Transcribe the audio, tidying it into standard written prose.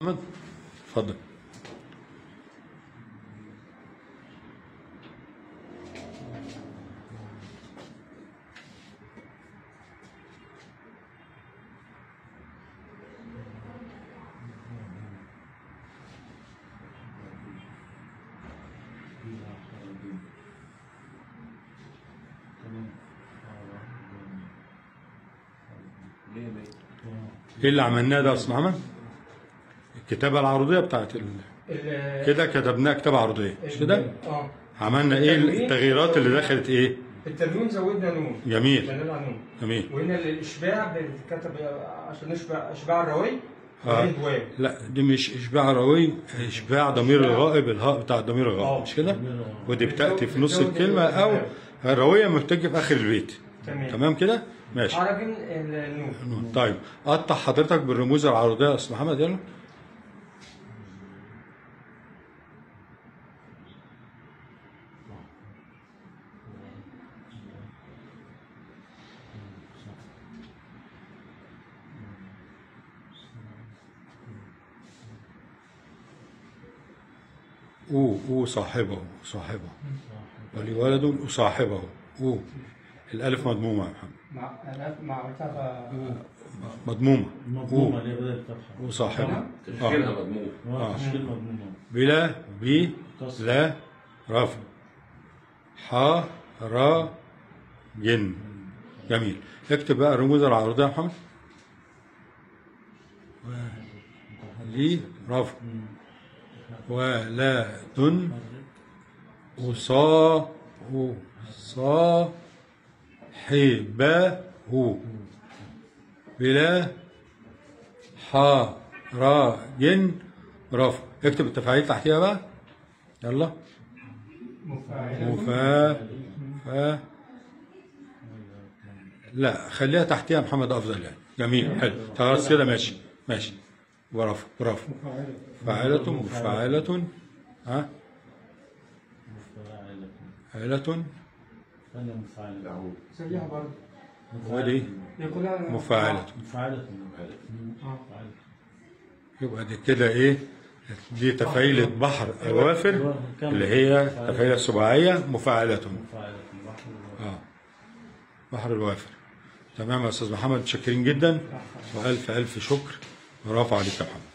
محمد اتفضل. ايه اللي عملناه ده يا استاذ محمد؟ الكتابة العرضية بتاعت كده كتبناها كتابة عرضية مش كده؟ عملنا ايه التغييرات اللي دخلت ايه؟ التنوين زودنا نون. جميل. نون. جميل. وهنا الاشباع بتتكتب عشان اشباع الروي. لا دي مش اشباع روي، اشباع ضمير الغائب، الهاء بتاع الضمير الغائب مش كده؟ ودي بتاتي في نص الكلمة او الروية لما بتجي في اخر البيت. تمام كده؟ ماشي. عربي النون. طيب قطع حضرتك بالرموز العرضية يا استاذ محمد يلا. صاحبه ولولد أصاحبه. الألف مضمومة يا محمد. مع مضمومة اللي بدأت الفتحة وصاحبه. تشكيلها مضموم. تشكيل مضمومة. بلا لا رفع را جن. جميل. اكتب بقى الرموز العرضية يا محمد. لي رفع ولا دن صاحبه بلا حراج رفع. اكتب التفاعيل تحتيها بقى يلا. لا خليها تحتيها محمد افضل يعني. جميل حلو خلاص كده ماشي ماشي. برافو فاعلة مفاعلة فاعلة زيها برضه. ودي مفاعلة. يبقى دي كده ايه؟ دي تفعيلة بحر الوافر اللي هي تفعيلة سباعية مفاعلة. بحر الوافر. تمام يا استاذ محمد متشكرين جدا والف الف شكر. برافو عليك يا محمد.